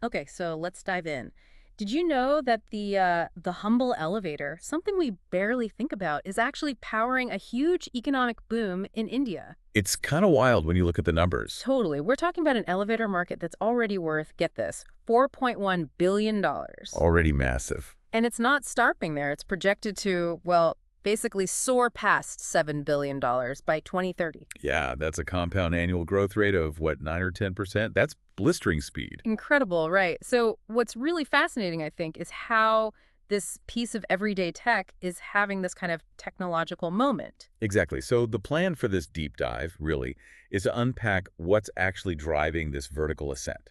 Okay, so let's dive in. Did you know that the humble elevator, something we barely think about, is actually powering a huge economic boom in India? It's kind of wild when you look at the numbers. Totally. We're talking about an elevator market that's already worth, get this, $4.1 billion. dollars. Already massive. And it's not stopping there. It's projected to, well, basically soar past $7 billion dollars by 2030. Yeah, that's a compound annual growth rate of what, 9 or 10%? That's blistering speed. Incredible, right? So what's really fascinating, I think, is how this piece of everyday tech is having this kind of technological moment. Exactly. So the plan for this deep dive, really, is to unpack what's actually driving this vertical ascent.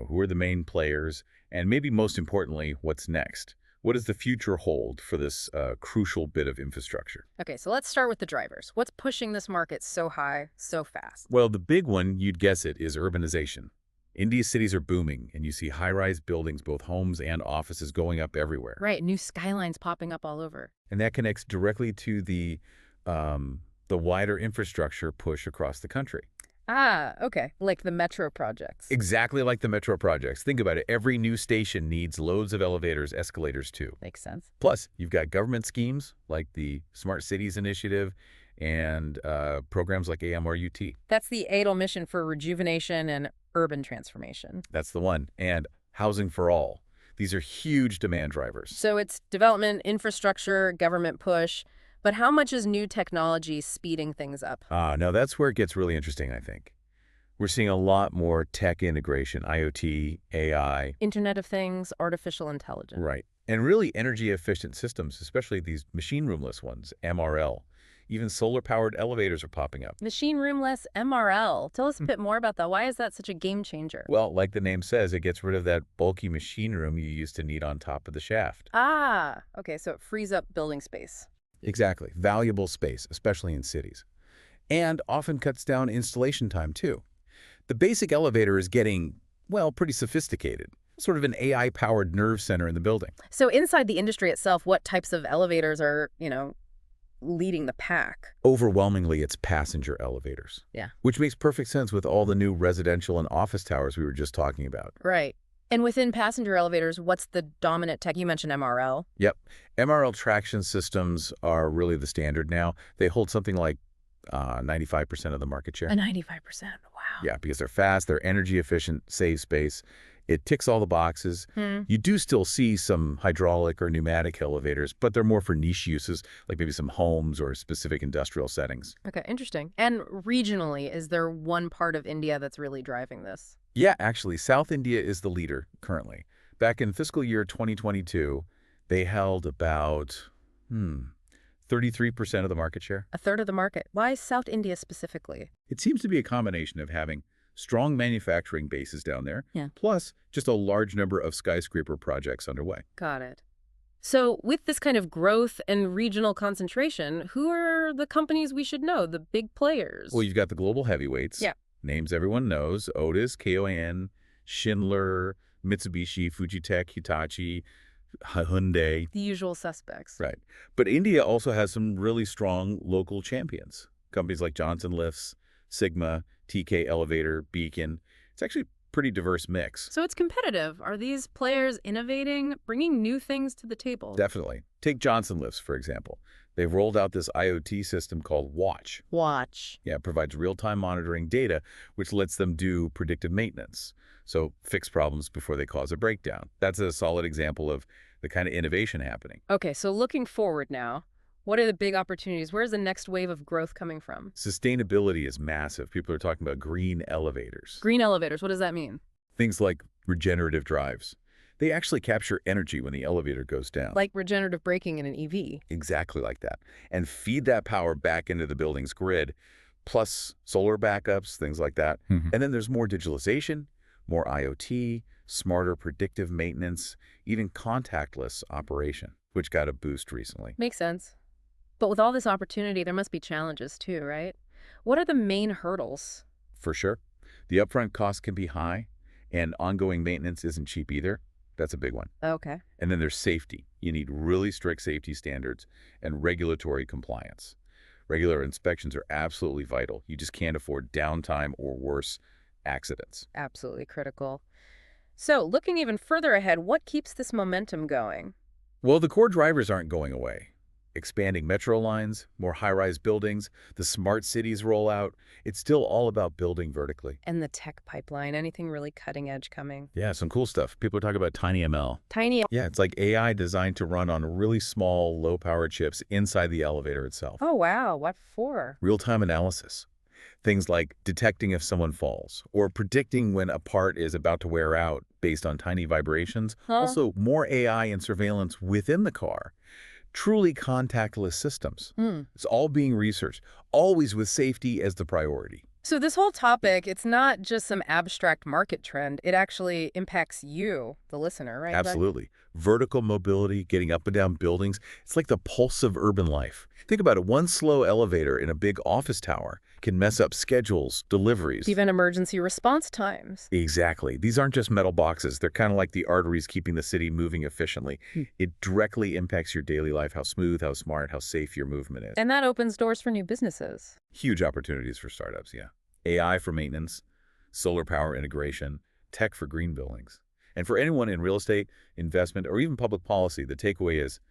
Who are the main players, and maybe most importantly, what's next? What does the future hold for this crucial bit of infrastructure? Okay, so let's start with the drivers. What's pushing this market so high, so fast? Well, the big one, you'd guess it, is urbanization. India's cities are booming, and you see high-rise buildings, both homes and offices, going up everywhere. Right, new skylines popping up all over. And that connects directly to the wider infrastructure push across the country. Ah, okay, like the metro projects. Exactly like the metro projects. Think about it. Every new station needs loads of elevators, escalators too. Makes sense. Plus, you've got government schemes like the Smart Cities Initiative and programs like AMRUT. That's the ADL mission for rejuvenation and urban transformation. That's the one. And housing for all. These are huge demand drivers. So it's development, infrastructure, government push, but how much is new technology speeding things up? No, that's where it gets really interesting, I think. We're seeing a lot more tech integration, IoT, AI. Internet of Things, artificial intelligence. Right. And really energy-efficient systems, especially these machine roomless ones, MRL. Even solar-powered elevators are popping up. Machine roomless MRL. Tell us a bit more about that. Why is that such a game changer? Well, like the name says, it gets rid of that bulky machine room you used to need on top of the shaft. Ah, okay, so it frees up building space. Exactly. Valuable space, especially in cities. And often cuts down installation time, too. The basic elevator is getting, well, pretty sophisticated. Sort of an AI-powered nerve center in the building. So inside the industry itself, what types of elevators are, leading the pack? Overwhelmingly, it's passenger elevators. Yeah. Which makes perfect sense with all the new residential and office towers we were just talking about. Right. And within passenger elevators, what's the dominant tech? You mentioned MRL. Yep. MRL traction systems are really the standard now. They hold something like 95% of the market share. A 95%. Wow. Yeah, because they're fast, they're energy efficient, save space. It ticks all the boxes. You do still see some hydraulic or pneumatic elevators, but they're more for niche uses, like maybe some homes or specific industrial settings. Okay, interesting. And regionally, is there one part of India that's really driving this? Yeah, actually, South India is the leader currently. Back in fiscal year 2022, they held about 33% of the market share. A third of the market. Why South India specifically? It seems to be a combination of having strong manufacturing bases down there, Yeah. plus just a large number of skyscraper projects underway. Got it. So with this kind of growth and regional concentration, who are the companies we should know, the big players? Well, you've got the global heavyweights. Yeah. Names everyone knows: Otis, KONE, Schindler, Mitsubishi, Fujitec, Hitachi, Hyundai. The usual suspects. Right. But India also has some really strong local champions. Companies like Johnson Lifts, Sigma, TK Elevator, Beacon. It's actually a pretty diverse mix. So it's competitive. Are these players innovating, bringing new things to the table? Definitely. Take Johnson Lifts, for example. They've rolled out this IoT system called Watch. Watch. Yeah, it provides real-time monitoring data, which lets them do predictive maintenance. So fix problems before they cause a breakdown. That's a solid example of the kind of innovation happening. Okay, so looking forward now, what are the big opportunities? Where's the next wave of growth coming from? Sustainability is massive. People are talking about green elevators. Green elevators, what does that mean? Things like regenerative drives. They actually capture energy when the elevator goes down. Like regenerative braking in an EV. Exactly like that. And feed that power back into the building's grid, plus solar backups, things like that. And then there's more digitalization, more IoT, smarter predictive maintenance, even contactless operation, which got a boost recently. Makes sense. But with all this opportunity, there must be challenges too, right? What are the main hurdles? For sure. The upfront cost can be high, and ongoing maintenance isn't cheap either. That's a big one. Okay. And then there's safety. You need really strict safety standards and regulatory compliance. Regular inspections are absolutely vital. You just can't afford downtime or worse, accidents. Absolutely critical. So, looking even further ahead, what keeps this momentum going? Well, the core drivers aren't going away. Expanding metro lines, more high-rise buildings, the smart cities rollout, it's still all about building vertically. And the tech pipeline, anything really cutting edge coming? Yeah, some cool stuff. People are talking about tiny ML. Tiny. Yeah, it's like AI designed to run on really small, low-power chips inside the elevator itself. Oh, wow. What for? Real-time analysis. Things like detecting if someone falls or predicting when a part is about to wear out based on tiny vibrations. Huh? Also, more AI and surveillance within the car. Truly contactless systems. Hmm. It's all being researched, always with safety as the priority. So this whole topic, it's not just some abstract market trend. It actually impacts you, the listener, right? Absolutely. Vertical mobility, getting up and down buildings, it's like the pulse of urban life. Think about it. One slow elevator in a big office tower can mess up schedules, deliveries. Even emergency response times. Exactly. These aren't just metal boxes. They're kind of like the arteries keeping the city moving efficiently. It directly impacts your daily life, how smooth, how smart, how safe your movement is. And that opens doors for new businesses. Huge opportunities for startups, yeah. AI for maintenance, solar power integration, tech for green buildings. And for anyone in real estate, investment, or even public policy, the takeaway is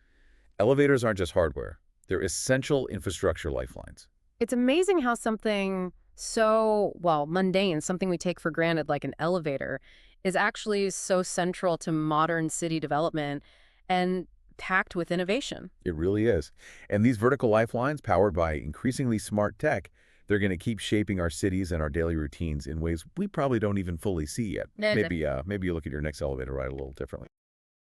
elevators aren't just hardware. They're essential infrastructure lifelines. It's amazing how something so, well, mundane, something we take for granted like an elevator, is actually so central to modern city development and packed with innovation. It really is. And these vertical lifelines, powered by increasingly smart tech, they're going to keep shaping our cities and our daily routines in ways we probably don't even fully see yet. No, Maybe you look at your next elevator ride a little differently.